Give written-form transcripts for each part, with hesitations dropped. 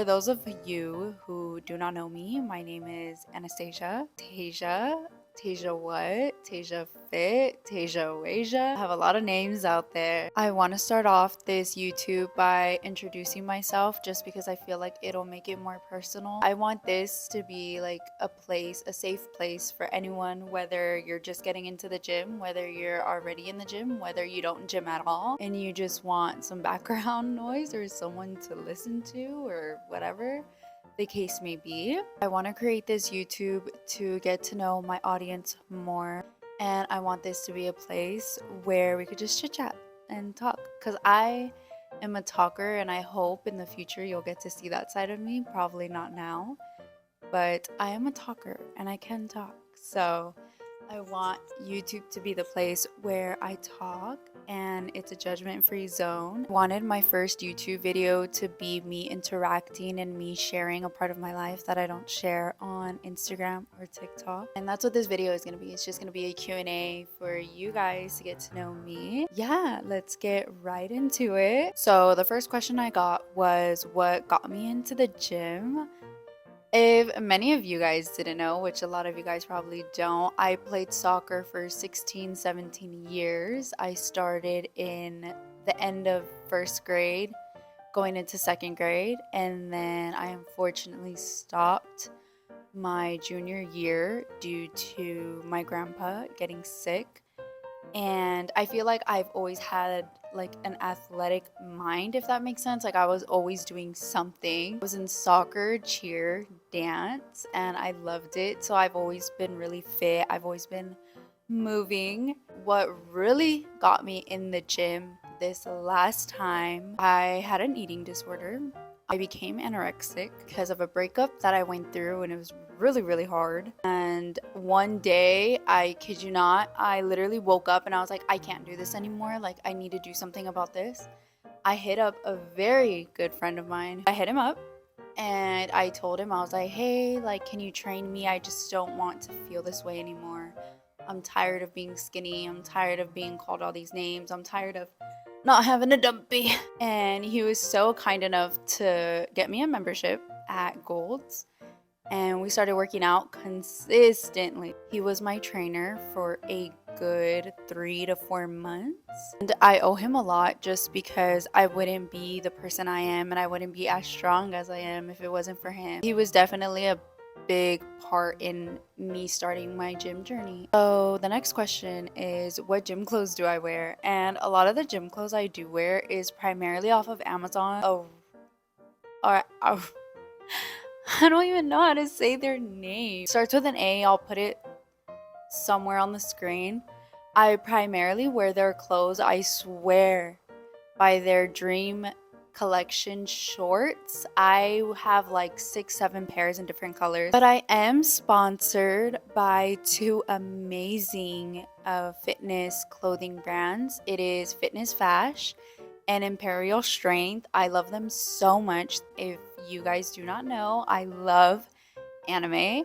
For those of you who do not know me, my name is Anastasia. Tasia what? Tasia Fit, Tasia Wasia. I have a lot of names out there. I want to start off this YouTube by introducing myself just because I feel like it'll make it more personal. I want this to be like a safe place for anyone, whether you're just getting into the gym, whether you're already in the gym, whether you don't gym at all, and you just want some background noise or someone to listen to or whatever the case may be. I want to create this YouTube to get to know my audience more, and I want this to be a place where we could just chit chat and talk, because I am a talker and I hope in the future you'll get to see that side of me. Probably not now, but I am a talker and I can talk. So I want YouTube to be the place where I talk and it's a judgment-free zone. I wanted my first YouTube video to be me interacting and me sharing a part of my life that I don't share on Instagram or TikTok. And that's what this video is going to be. It's just going to be a Q&A for you guys to get to know me. Yeah, let's get right into it. So the first question I got was, what got me into the gym? If many of you guys didn't know, which a lot of you guys probably don't, I played soccer for 16, 17 years. I started in the end of first grade, going into second grade, and then I unfortunately stopped my junior year due to my grandpa getting sick. And I feel like I've always had like an athletic mind, if that makes sense. Like I was always doing something. I was in soccer, cheer, dance, and I loved it. So I've always been really fit. I've always been moving. What really got me in the gym this last time, I had an eating disorder. I became anorexic because of a breakup that I went through, and it was really, really hard. And one day, I kid you not, I literally woke up and I was like, I can't do this anymore. Like, I need to do something about this. I hit up a very good friend of mine. I hit him up and I told him, I was like, hey, like, can you train me? I just don't want to feel this way anymore. I'm tired of being skinny. I'm tired of being called all these names. I'm tired of not having a dumpy. And he was so kind enough to get me a membership at Gold's, and we started working out consistently. He was my trainer for a good 3 to 4 months, and I owe him a lot just because I wouldn't be the person I am and I wouldn't be as strong as I am if it wasn't for him. He was definitely a big part in me starting my gym journey. So the next question is, what gym clothes do I wear? And a lot of the gym clothes I do wear is primarily off of Amazon. I don't even know how to say their name. Starts with an A. I'll put it somewhere on the screen. I primarily wear their clothes, I swear, by their dream collection shorts. I have like 6-7 pairs in different colors, but I am sponsored by 2 amazing fitness clothing brands. It is Fash and Imperial Strength. I love them so much. If you guys do not know, I love anime,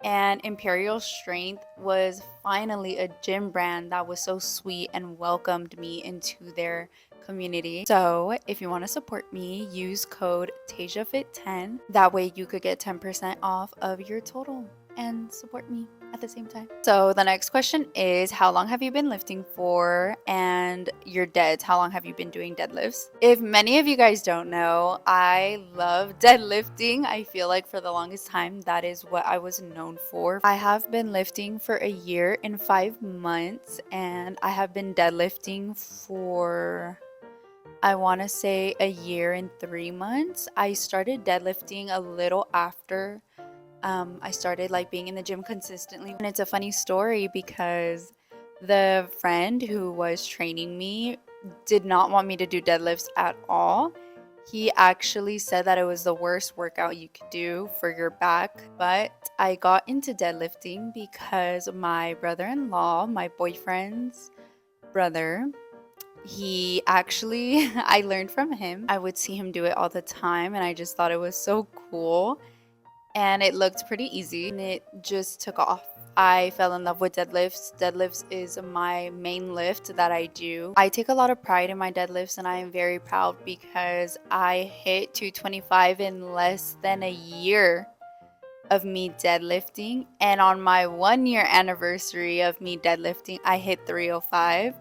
and Imperial Strength was finally a gym brand that was so sweet and welcomed me into their community. So if you want to support me, use code TasiaFit10. That way you could get 10% off of your total and support me at the same time. So the next question is, how long have you been lifting for? And your deads, how long have you been doing deadlifts? If many of you guys don't know, I love deadlifting. I feel like for the longest time that is what I was known for. I have been lifting for a year and 5 months, and I have been deadlifting for, I want to say, a year and 3 months. I started deadlifting a little after I started like being in the gym consistently. And it's a funny story because the friend who was training me did not want me to do deadlifts at all. He actually said that it was the worst workout you could do for your back. But I got into deadlifting because my brother-in-law, my boyfriend's brother, he actually, I learned from him. I would see him do it all the time and I just thought it was so cool. and it looked pretty easy and it just took off. I fell in love with deadlifts. Deadlifts is my main lift that I do. I take a lot of pride in my deadlifts and I am very proud because I hit 225 in less than a year of me deadlifting, and on my 1 year anniversary of me deadlifting I hit 305,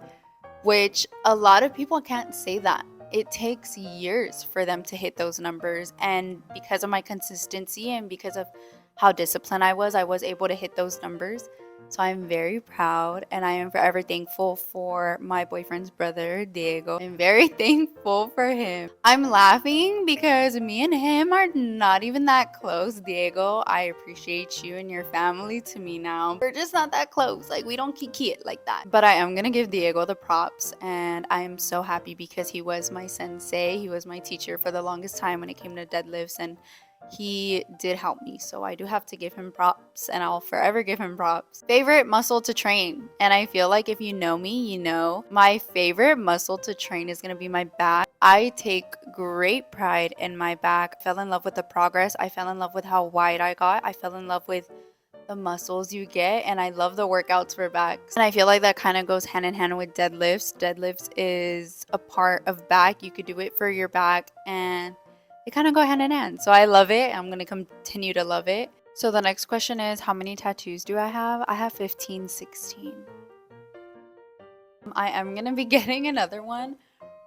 which a lot of people can't say that. It takes years for them to hit those numbers, and because of my consistency and because of how disciplined I was able to hit those numbers. So I'm very proud and I am forever thankful for my boyfriend's brother, Diego. I'm very thankful for him. I'm laughing because me and him are not even that close. Diego, I appreciate you and your family to me now. We're just not that close. Like, we don't kiki it like that. But I am gonna give Diego the props, and I am so happy because he was my sensei. He was my teacher for the longest time when it came to deadlifts, and he did help me, so I do have to give him props, and I'll forever give him props. Favorite muscle to train, and I feel like if you know me, you know my favorite muscle to train is going to be my back. I take great pride in my back. I fell in love with the progress. I fell in love with how wide I got. I fell in love with the muscles you get, and I love the workouts for backs, and I feel like that kind of goes hand in hand with deadlifts. Deadlifts is a part of back. You could do it for your back, and they kind of go hand in hand. So I love it. I'm going to continue to love it. So the next question is, how many tattoos do I have? I have 15, 16. I am going to be getting another one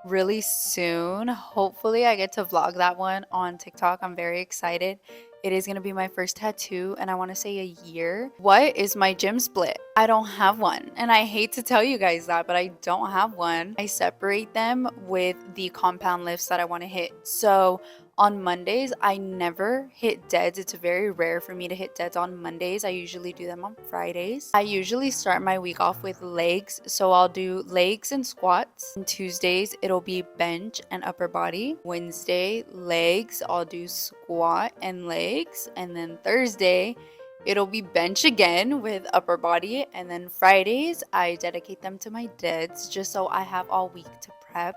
really soon. Hopefully I get to vlog that one on TikTok. I'm very excited. It is going to be my first tattoo, and I want to say a year. What is my gym split? I don't have one, and I hate to tell you guys that, but I don't have one. I separate them with the compound lifts that I want to hit. So on Mondays, I never hit deads. It's very rare for me to hit deads on Mondays. I usually do them on Fridays. I usually start my week off with legs. So I'll do legs and squats. On Tuesdays, it'll be bench and upper body. Wednesday, legs. I'll do squat and legs. And then Thursday, it'll be bench again with upper body. And then Fridays, I dedicate them to my deads just so I have all week to prep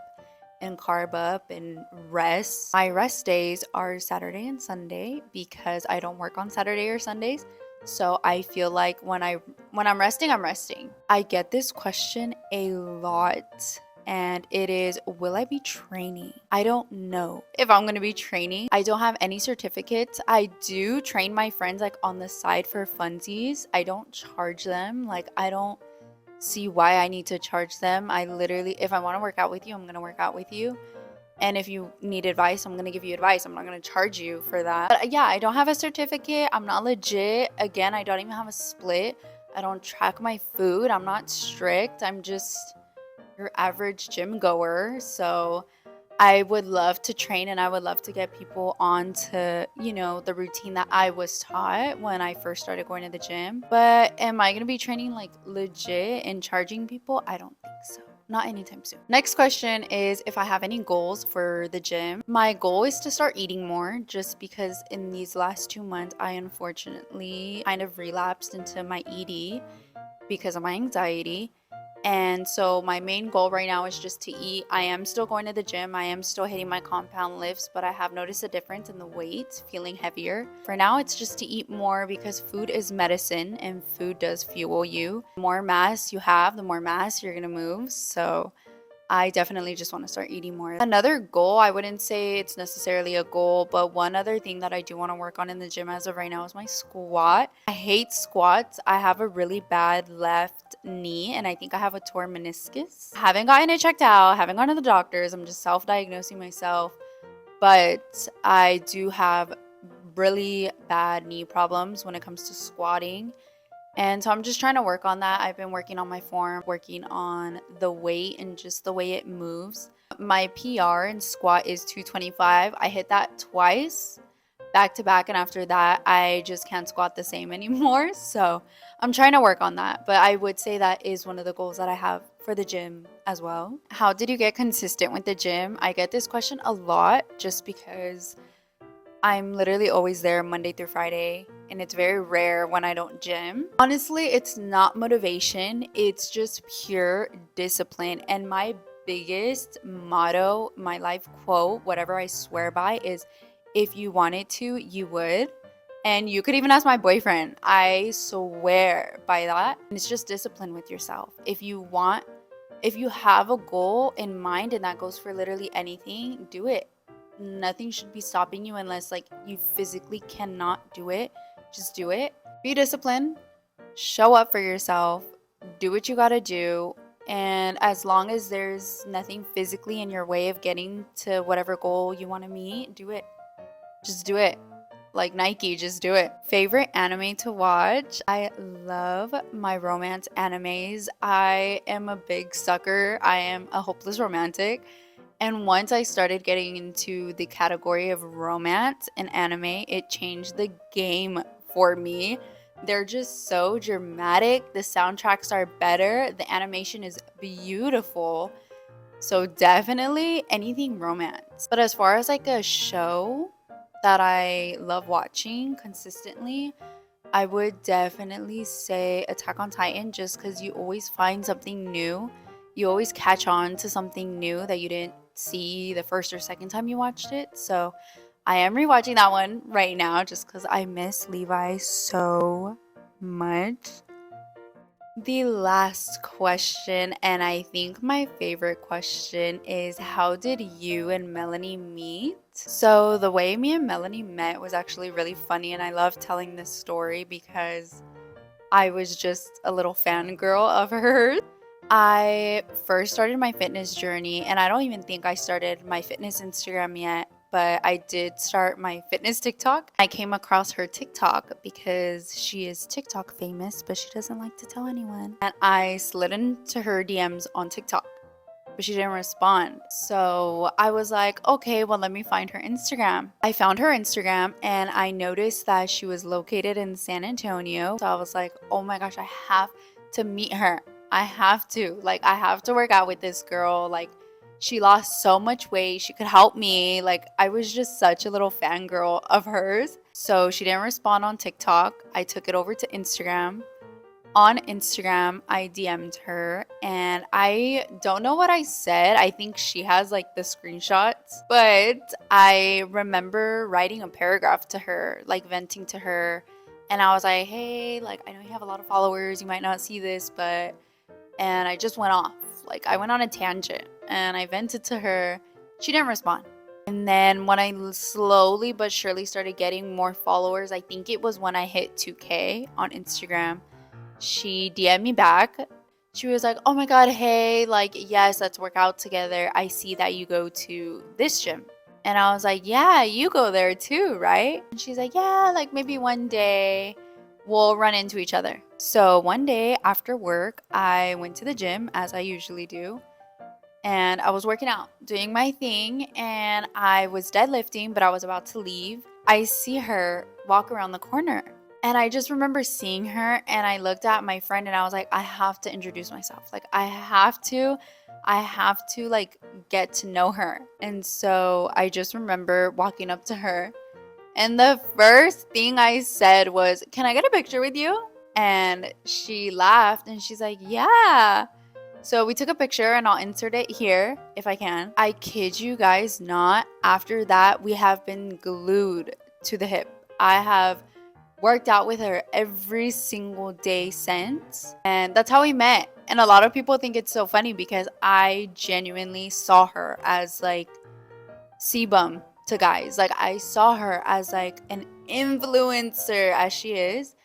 and carb up and rest. My rest days are Saturday and Sunday because I don't work on Saturday or Sundays. So I feel like when I'm resting, I'm resting. I get this question a lot, and it is, will I be training? I don't know if I'm going to be training. I don't have any certificates. I do train my friends like on the side for funsies. I don't charge them. Like, I don't see why I need to charge them. I literally, if I want to work out with you, I'm going to work out with you. And if you need advice, I'm going to give you advice. I'm not going to charge you for that. But yeah, I don't have a certificate. I'm not legit. Again, I don't even have a split. I don't track my food. I'm not strict. I'm just your average gym goer. So I would love to train, and I would love to get people onto, the routine that I was taught when I first started going to the gym. But am I going to be training like legit and charging people? I don't think so. Not anytime soon. Next question is if I have any goals for the gym. My goal is to start eating more, just because in these last 2 months, I unfortunately kind of relapsed into my ED because of my anxiety. And so my main goal right now is just to eat. I am still going to the gym. I am still hitting my compound lifts, but I have noticed a difference in the weight, feeling heavier. For now, it's just to eat more because food is medicine and food does fuel you. The more mass you have, the more mass you're going to move. So I definitely just want to start eating more. Another goal, I wouldn't say it's necessarily a goal, but one other thing that I do want to work on in the gym as of right now is my squat. I hate squats. I have a really bad left knee, and I think I have a torn meniscus. I haven't gotten it checked out, haven't gone to the doctors. I'm just self-diagnosing myself, but I do have really bad knee problems when it comes to squatting. And so I'm just trying to work on that. I've been working on my form, working on the weight and just the way it moves. My PR in squat is 225. I hit that twice back to back, and after that, I just can't squat the same anymore. So I'm trying to work on that. But I would say that is one of the goals that I have for the gym as well. How did you get consistent with the gym? I get this question a lot just because I'm literally always there Monday through Friday, and it's very rare when I don't gym. Honestly, it's not motivation, it's just pure discipline. And my biggest motto, my life quote, whatever I swear by, is if you wanted to, you would. And you could even ask my boyfriend. I swear by that. And it's just discipline with yourself. If you have a goal in mind, and that goes for literally anything, do it. Nothing should be stopping you unless like you physically cannot do it. Just do it. Be disciplined. Show up for yourself. Do what you gotta do. And as long as there's nothing physically in your way of getting to whatever goal you want to meet, do it. Just do it. Like Nike, just do it. Favorite anime to watch? I love my romance animes. I am a big sucker. I am a hopeless romantic. And once I started getting into the category of romance and anime, it changed the game for me. They're just so dramatic. The soundtracks are better. The animation is beautiful. So definitely anything romance. But as far as like a show that I love watching consistently, I would definitely say Attack on Titan, just because you always find something new. You always catch on to something new that you didn't see the first or second time you watched it. So I am rewatching that one right now just because I miss Levi so much. The last question, and I think my favorite question, is how did you and Melanie meet? So the way me and Melanie met was actually really funny, and I love telling this story because I was just a little fangirl of hers. I first started my fitness journey, and I don't even think I started my fitness Instagram yet, but I did start my fitness TikTok. I came across her TikTok because she is TikTok famous, but she doesn't like to tell anyone. And I slid into her DMs on TikTok, but she didn't respond. So I was like, okay, well, let me find her Instagram. I found her Instagram and I noticed that she was located in San Antonio. So I was like, oh my gosh, I have to meet her. I have to. Like, I have to work out with this girl. Like, she lost so much weight. She could help me. Like, I was just such a little fangirl of hers. So she didn't respond on TikTok. I took it over to Instagram. On Instagram, I DM'd her and I don't know what I said. I think she has like the screenshots, but I remember writing a paragraph to her, like venting to her. And I was like, hey, like, I know you have a lot of followers. You might not see this, but, and I just went off. Like, I went on a tangent and I vented to her. She didn't respond. And then when I slowly but surely started getting more followers, I think it was when I hit 2K on Instagram, she DM'd me back. She was like, oh my god, hey, like, yes, let's work out together. I see that you go to this gym. And I was like, yeah, you go there too, right? And she's like, yeah, like maybe one day we'll run into each other. So one day after work, I went to the gym as I usually do. And I was working out, doing my thing, and I was deadlifting, but I was about to leave. I see her walk around the corner. And I just remember seeing her, and I looked at my friend and I was like, I have to introduce myself. Like, I have to like get to know her. And so I just remember walking up to her. And the first thing I said was, can I get a picture with you? And she laughed and she's like, yeah. So we took a picture and I'll insert it here if I can. I kid you guys not. After that, we have been glued to the hip. I have worked out with her every single day since, and that's how we met. And a lot of people think it's so funny because I genuinely saw her as like sebum to guys. Like, I saw her as like an influencer as she is,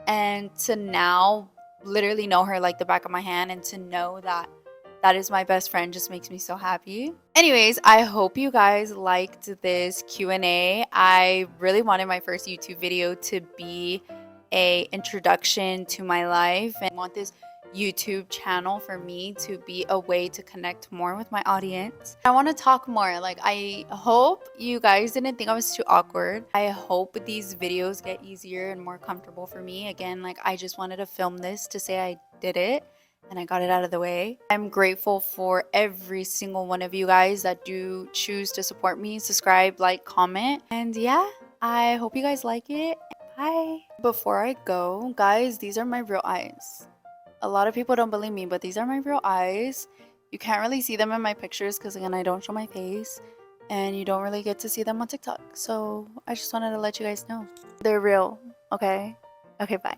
and to now literally know her like the back of my hand and to know that that is my best friend just makes me so happy. Anyways, I hope you guys liked this Q&A. I really wanted my first YouTube video to be a introduction to my life, and I want this YouTube channel for me to be a way to connect more with my audience. I want to talk more. Like, I hope you guys didn't think I was too awkward. I hope these videos get easier and more comfortable for me. Again, like, I just wanted to film this to say I did it and I got it out of the way. I'm grateful for every single one of you guys that do choose to support me, subscribe, like, comment, and yeah, I hope you guys like it. Bye. Before I go, guys, these are my real eyes. A lot of people don't believe me, but these are my real eyes. You can't really see them in my pictures because, again, I don't show my face. and you don't really get to see them on TikTok. So I just wanted to let you guys know. They're real, okay? Okay, bye.